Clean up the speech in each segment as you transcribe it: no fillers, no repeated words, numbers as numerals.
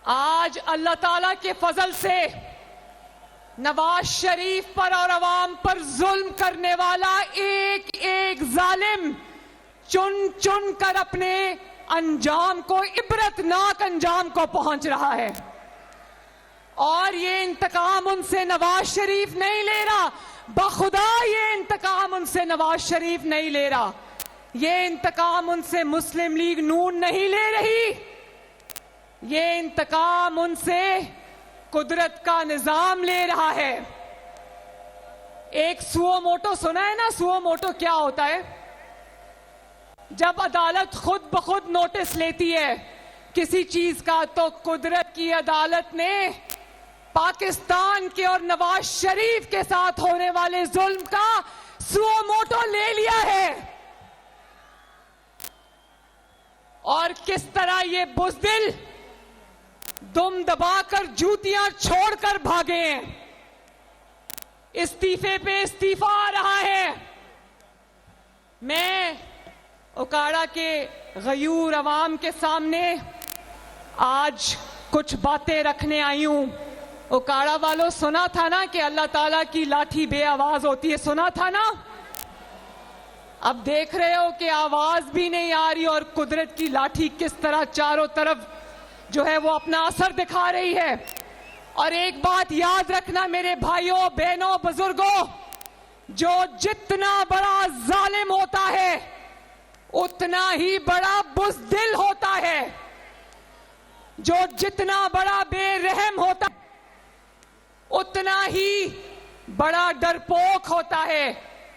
आज अल्लाह ताला के फजल से नवाज शरीफ पर और अवाम पर जुल्म करने वाला एक एक जालिम चुन चुन कर अपने अंजाम को, इबरतनाक अंजाम को पहुंच रहा है। और ये इंतकाम उनसे नवाज शरीफ नहीं ले रहा, बखुदा ये इंतकाम उनसे नवाज शरीफ नहीं ले रहा, ये इंतकाम उनसे मुस्लिम लीग नून नहीं ले रही, ये इंतकाम उनसे कुदरत का निजाम ले रहा है। एक सुओ मोटो सुना है ना? सुओ मोटो क्या होता है? जब अदालत खुद ब खुद नोटिस लेती है किसी चीज का, तो कुदरत की अदालत ने पाकिस्तान के और नवाज शरीफ के साथ होने वाले जुल्म का सुओ मोटो ले लिया है। और किस तरह ये बुज़दिल दुम दबाकर जूतियां छोड़कर भागे हैं। इस्तीफे पे इस्तीफा आ रहा है। मैं उकाड़ा के गयूर अवाम के सामने आज कुछ बातें रखने आई हूं। उकाड़ा वालों, सुना था ना कि अल्लाह ताला की लाठी बे आवाज होती है? सुना था ना? अब देख रहे हो कि आवाज भी नहीं आ रही और कुदरत की लाठी किस तरह चारों तरफ जो है वो अपना असर दिखा रही है। और एक बात याद रखना मेरे भाइयों बहनों बुजुर्गों, जो जितना बड़ा जालिम होता है उतना ही बड़ा बुज़दिल होता है, जो जितना बड़ा बेरहम होता है उतना ही बड़ा डरपोक होता है।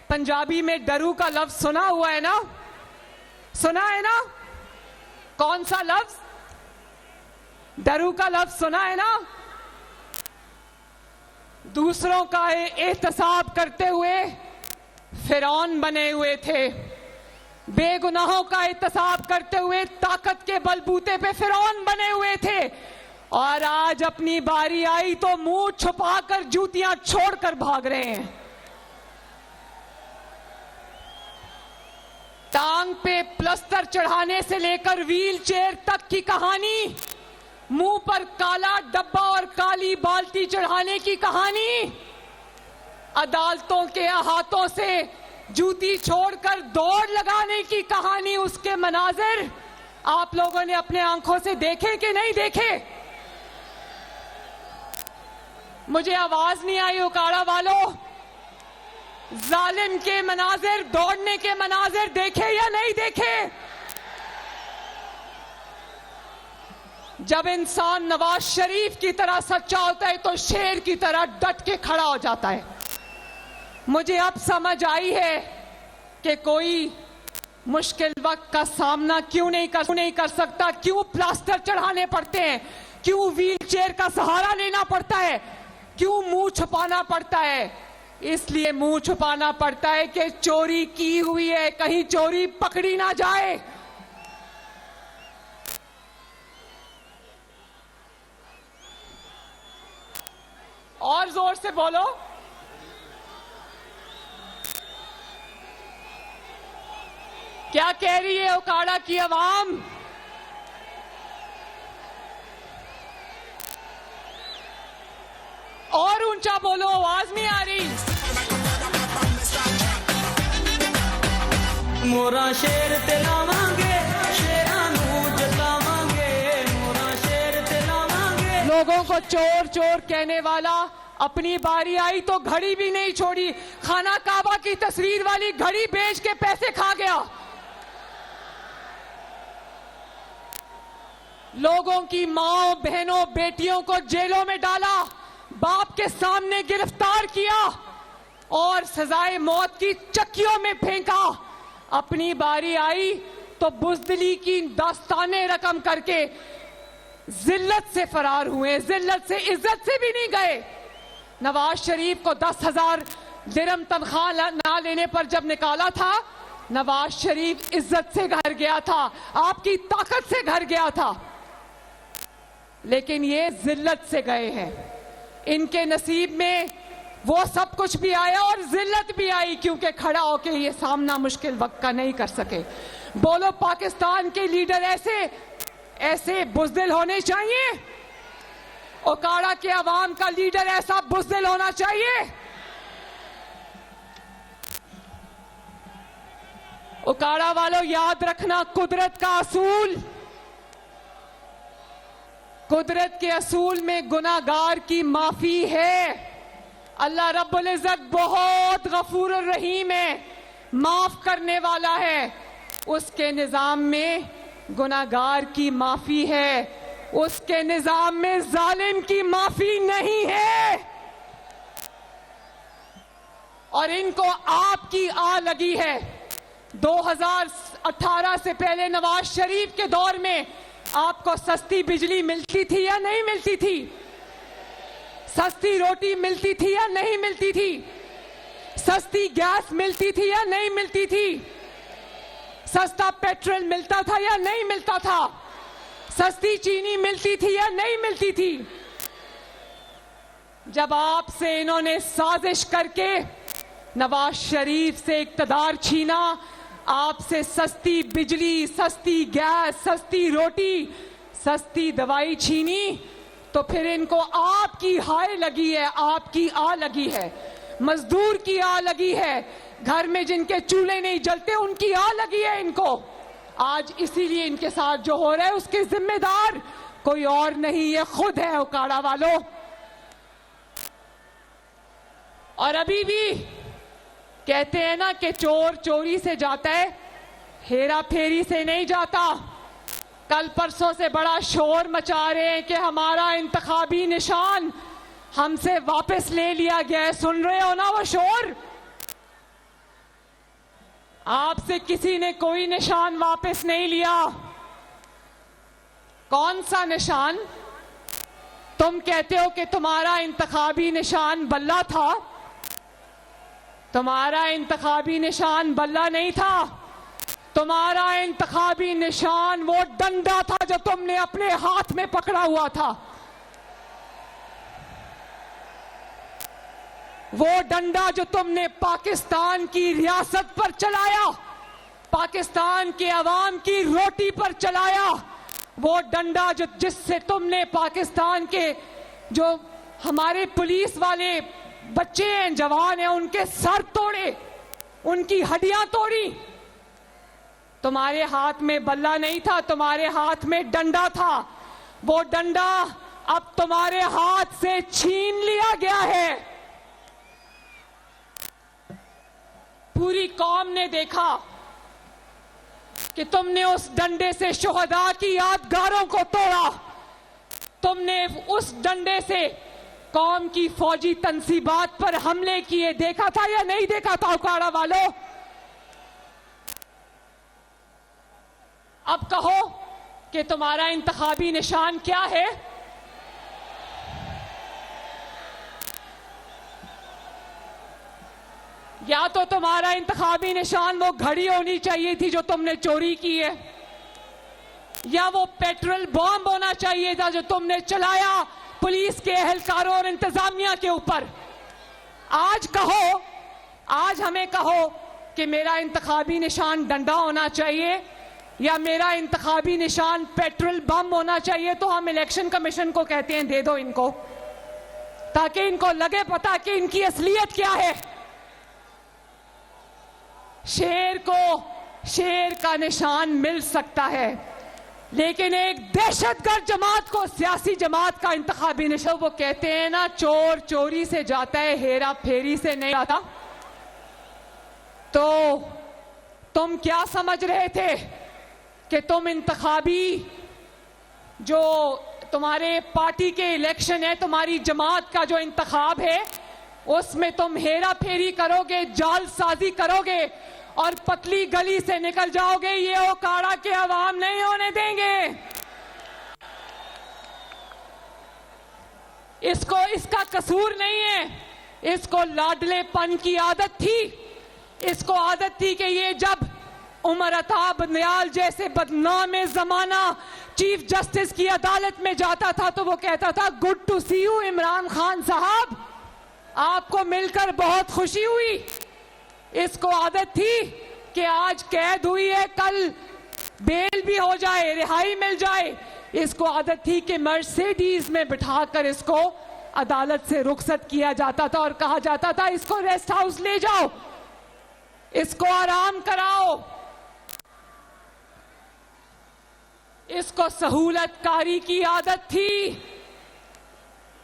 पंजाबी में डरू का लफ्ज सुना हुआ है ना? सुना है ना? कौन सा लफ्ज? डरू का लफ्ज सुना है ना? दूसरों का एहतसाब करते हुए फिरौन बने हुए थे, बेगुनाहों का एहतसाब करते हुए ताकत के बलबूते पे फिरौन बने हुए थे। और आज अपनी बारी आई तो मुंह छुपाकर जूतियां छोड़कर भाग रहे हैं। टांग पे प्लस्तर चढ़ाने से लेकर व्हील चेयर तक की कहानी, मुंह पर काला डब्बा और काली बाल्टी चढ़ाने की कहानी, अदालतों के हाथों से जूती छोड़कर दौड़ लगाने की कहानी, उसके मनाजिर आप लोगों ने अपने आंखों से देखे कि नहीं देखे? मुझे आवाज नहीं आई उकाड़ा वालों। जालिम के मनाजिर, दौड़ने के मनाजिर देखे या नहीं देखे? जब इंसान नवाज शरीफ की तरह सच्चा होता है तो शेर की तरह डट के खड़ा हो जाता है। मुझे अब समझ आई है कि कोई मुश्किल वक्त का सामना क्यों नहीं कर सकता, क्यों प्लास्टर चढ़ाने पड़ते हैं, क्यों व्हील चेयर का सहारा लेना पड़ता है, क्यों मुंह छुपाना पड़ता है। इसलिए मुंह छुपाना पड़ता है कि चोरी की हुई है, कहीं चोरी पकड़ी ना जाए। और जोर से बोलो। क्या कह रही है उकाड़ा की आवाम? और ऊंचा बोलो, आवाज नहीं आ रही। मोरा शेर ते लावांगे, शेरां नूं जतावांगे, मोरा शेर ते लावांगे। लोगों को चोर चोर कहने वाला अपनी बारी आई तो घड़ी भी नहीं छोड़ी, खाना काबा की तस्वीर वाली घड़ी बेच के पैसे खा गया। लोगों की माओ बहनों बेटियों को जेलों में डाला, बाप के सामने गिरफ्तार किया और सजाए मौत की चक्कियों में फेंका। अपनी बारी आई तो बुज़दिली की दास्ताने रकम करके जिल्लत से फरार हुए, जिल्लत से इज्जत से भी नहीं गए। नवाज शरीफ को 10,000 दिरहम तनख्वाह ना लेने पर जब निकाला था, नवाज शरीफ इज्जत से घर गया था, आपकी ताकत से घर गया था, लेकिन ये जिल्लत से गए हैं। इनके नसीब में वो सब कुछ भी आया और जिल्लत भी आई, क्योंकि खड़ा होकर ये सामना मुश्किल वक्त का नहीं कर सके। बोलो, पाकिस्तान के लीडर ऐसे बुज़दिल होने चाहिए? ओकाड़ा के अवाम का लीडर ऐसा बुज़दिल होना चाहिए? ओकाड़ा वालों, याद रखना, कुदरत का असूल, कुदरत के असूल में गुनाहगार की माफी है। अल्लाह रब्बुल इज्जत बहुत गफूर और रहीम है, माफ करने वाला है। उसके निजाम में गुनाहगार की माफी है, उसके निजाम में जालिम की माफी नहीं है। और इनको आपकी आ लगी है। 2018 से पहले नवाज शरीफ के दौर में आपको सस्ती बिजली मिलती थी या नहीं मिलती थी? सस्ती रोटी मिलती थी या नहीं मिलती थी? सस्ती गैस मिलती थी या नहीं मिलती थी? सस्ता पेट्रोल मिलता था या नहीं मिलता था? सस्ती चीनी मिलती थी या नहीं मिलती थी? जब आपसे इन्होंने साजिश करके नवाज शरीफ से इक्तदार छीना, आपसे सस्ती बिजली, सस्ती गैस, सस्ती रोटी, सस्ती दवाई छीनी, तो फिर इनको आपकी हाय लगी है, आपकी आ लगी है। मजदूर की आ लगी है, घर में जिनके चूल्हे नहीं जलते उनकी आ लगी है इनको। आज इसीलिए इनके साथ जो हो रहा है उसके जिम्मेदार कोई और नहीं, ये खुद है ओकाड़ा वालों। और अभी भी कहते हैं ना कि चोर चोरी से जाता है, हेरा फेरी से नहीं जाता। कल परसों से बड़ा शोर मचा रहे हैं कि हमारा इंतखाबी निशान हमसे वापस ले लिया गया है। सुन रहे हो ना वो शोर? आपसे किसी ने कोई निशान वापस नहीं लिया। कौन सा निशान? तुम कहते हो कि तुम्हारा इंतखाबी निशान बल्ला था। तुम्हारा इंतखाबी निशान बल्ला नहीं था, तुम्हारा इंतखाबी निशान वो डंडा था जो तुमने अपने हाथ में पकड़ा हुआ था। वो डंडा जो तुमने पाकिस्तान की रियासत पर चलाया, पाकिस्तान के अवाम की रोटी पर चलाया। वो डंडा जो जिससे तुमने पाकिस्तान के जो हमारे पुलिस वाले बच्चे हैं, जवान हैं, उनके सर तोड़े, उनकी हड्डियां तोड़ी। तुम्हारे हाथ में बल्ला नहीं था, तुम्हारे हाथ में डंडा था। वो डंडा अब तुम्हारे हाथ से छीन लिया गया है। पूरी कौम ने देखा कि तुमने उस डंडे से शुहदा की यादगारों को तोड़ा। तुमने उस डंडे से कौम की फौजी तंसीबात पर हमले किए। देखा था या नहीं देखा था ओकाड़ा वालों? अब कहो कि तुम्हारा इंतखाबी निशान क्या है? या तो तुम्हारा इंतखाबी निशान वो घड़ी होनी चाहिए थी जो तुमने चोरी की है, या वो पेट्रोल बॉम्ब होना चाहिए था जो तुमने चलाया पुलिस के एहलकारों और इंतजामिया के ऊपर। आज कहो, आज हमें कहो कि मेरा इंतखाबी निशान डंडा होना चाहिए या मेरा इंतखाबी निशान पेट्रोल बम होना चाहिए, तो हम इलेक्शन कमीशन को कहते हैं दे दो इनको, ताकि इनको लगे पता कि इनकी असलियत क्या है। शेर को शेर का निशान मिल सकता है, लेकिन एक दहशतगर्द जमात को सियासी जमात का इंतखाबी निशान, वो कहते हैं ना चोर चोरी से जाता है, हेरा फेरी से नहीं आता। तो तुम क्या समझ रहे थे कि तुम इंतखाबी जो तुम्हारे पार्टी के इलेक्शन है, तुम्हारी जमात का जो इंतखाब है, उसमें तुम हेरा फेरी करोगे, जालसाजी करोगे और पतली गली से निकल जाओगे? ये ओकाड़ा के अवाम नहीं होने देंगे। इसको इसका कसूर नहीं है, इसको लाडलेपन की आदत थी। इसको आदत थी कि ये जब उमर अता बंदयाल जैसे बदनाम जमाना चीफ जस्टिस की अदालत में जाता था तो वो कहता था good to see you Imran Khan साहब, आपको मिलकर बहुत खुशी हुई। इसको आदत थी कि आज कैद हुई है, कल बेल भी हो जाए, रिहाई मिल जाए, इसको आदत थी कि मर्सिडीज में बिठाकर इसको अदालत से रुखसत किया जाता था और कहा जाता था इसको रेस्ट हाउस ले जाओ, इसको आराम कराओ। इसको सहूलतकारी की आदत थी।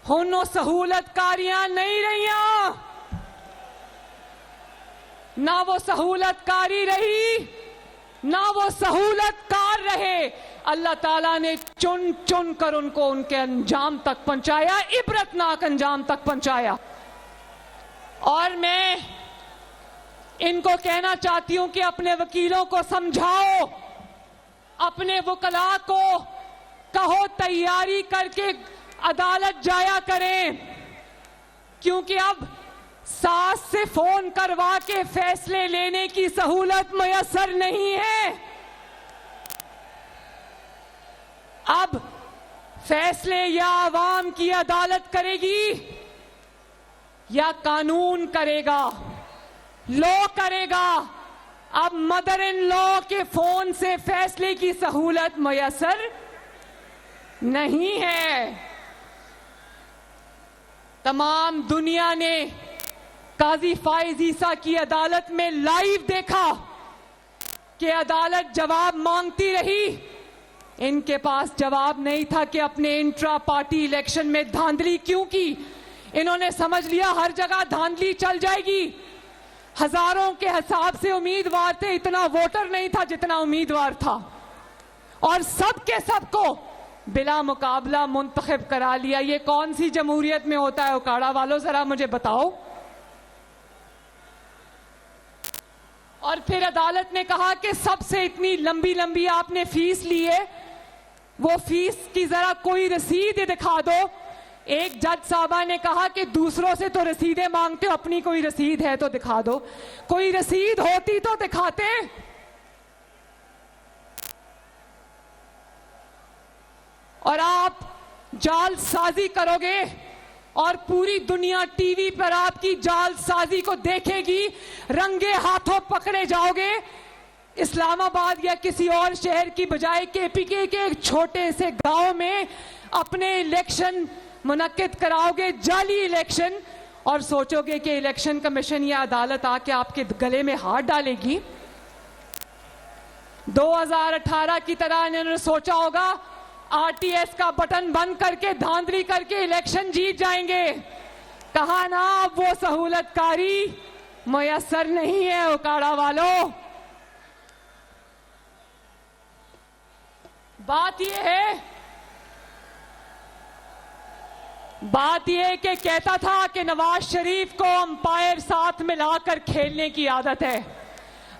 हुन सहूलतकारियां नहीं रहियां, ना वो सहूलतकारी रही ना वो सहूलतकार रहे। अल्लाह ताला ने चुन चुन कर उनको उनके अंजाम तक पहुंचाया, इबरतनाक अंजाम तक पहुंचाया। और मैं इनको कहना चाहती हूं कि अपने वकीलों को समझाओ, अपने वकला को कहो तैयारी करके अदालत जाया करें, क्योंकि अब सास से फोन करवा के फैसले लेने की सहूलत मुयस्सर नहीं है। अब फैसले या आवाम की अदालत करेगी या कानून करेगा, लॉ करेगा। अब मदर इन लॉ के फोन से फैसले की सहूलत मुयस्सर नहीं है। तमाम दुनिया ने काजी फाइज ईसा की अदालत में लाइव देखा कि अदालत जवाब मांगती रही। इनके पास जवाब नहीं था कि अपने इंट्रा पार्टी इलेक्शन में धांधली क्यों की। इन्होंने समझ लिया हर जगह धांधली चल जाएगी। हजारों के हिसाब से उम्मीदवार थे, इतना वोटर नहीं था जितना उम्मीदवार था, और सबके सबको बिला मुकाबला मुंतखब करा लिया। ये कौन सी जमहूरियत में होता है उकाड़ा वालों, जरा मुझे बताओ। और फिर अदालत ने कहा कि सबसे इतनी लंबी लंबी आपने फीस ली है, वो फीस की जरा कोई रसीद दिखा दो। एक जज साहबा ने कहा कि दूसरों से तो रसीदें मांगते हो, अपनी कोई रसीद है तो दिखा दो। कोई रसीद होती तो दिखाते। और आप जालसाजी करोगे और पूरी दुनिया टीवी पर आपकी जालसाजी को देखेगी, रंगे हाथों पकड़े जाओगे। इस्लामाबाद या किसी और शहर की बजाय केपीके के एक छोटे से गांव में अपने इलेक्शन मुनक्किद कराओगे, जाली इलेक्शन, और सोचोगे कि इलेक्शन कमीशन या अदालत आके आपके गले में हाथ डालेगी। 2018 की तरह इन्होंने सोचा होगा आरटीएस का बटन बंद करके धांधली करके इलेक्शन जीत जाएंगे। कहा ना, अब वो सहूलतकारी मुयस्सर नहीं है उकाड़ा वालों। बात यह कि कहता था कि नवाज शरीफ को अंपायर साथ मिलाकर खेलने की आदत है।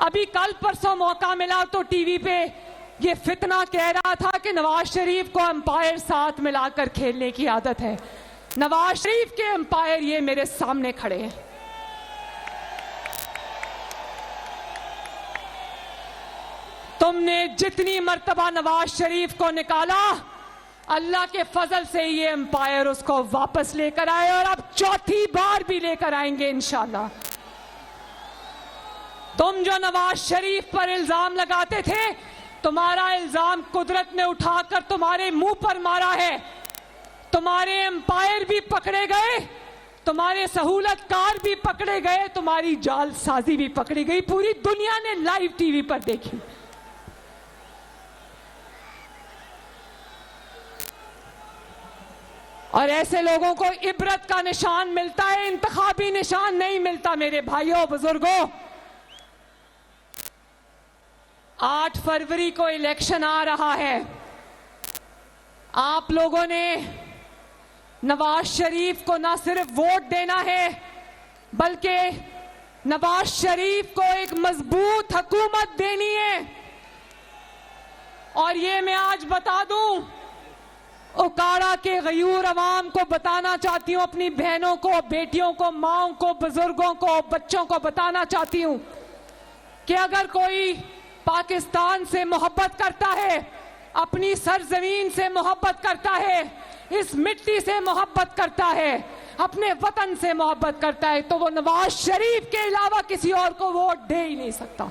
अभी कल परसों मौका मिला तो टीवी पे ये फितना कह रहा था कि नवाज शरीफ को अंपायर साथ मिलाकर खेलने की आदत है। नवाज शरीफ के अंपायर ये मेरे सामने खड़े हैं। तुमने जितनी मर्तबा नवाज शरीफ को निकाला, अल्लाह के फजल से ये अंपायर उसको वापस लेकर आए, और अब चौथी बार भी लेकर आएंगे इंशाल्लाह। तुम जो नवाज शरीफ पर इल्जाम लगाते थे, तुम्हारा इल्जाम कुदरत ने उठाकर तुम्हारे मुंह पर मारा है। तुम्हारे एम्पायर भी पकड़े गए, तुम्हारे सहूलतकार भी पकड़े गए, तुम्हारी जालसाजी भी पकड़ी गई। पूरी दुनिया ने लाइव टीवी पर देखी। और ऐसे लोगों को इबरत का निशान मिलता है, इंतखाबी निशान नहीं मिलता। मेरे भाइयों बुजुर्गों, 8 फरवरी को इलेक्शन आ रहा है। आप लोगों ने नवाज शरीफ को ना सिर्फ वोट देना है, बल्कि नवाज शरीफ को एक मजबूत हुकूमत देनी है। और ये मैं आज बता दूं, उकाड़ा के गयूर अवाम को बताना चाहती हूं, अपनी बहनों को, बेटियों को, माओं को, बुजुर्गों को, बच्चों को बताना चाहती हूं कि अगर कोई पाकिस्तान से मोहब्बत करता है, अपनी सरजमीन से मोहब्बत करता है, इस मिट्टी से मोहब्बत करता है, अपने वतन से मोहब्बत करता है, तो वो नवाज शरीफ के अलावा किसी और को वोट दे ही नहीं सकता।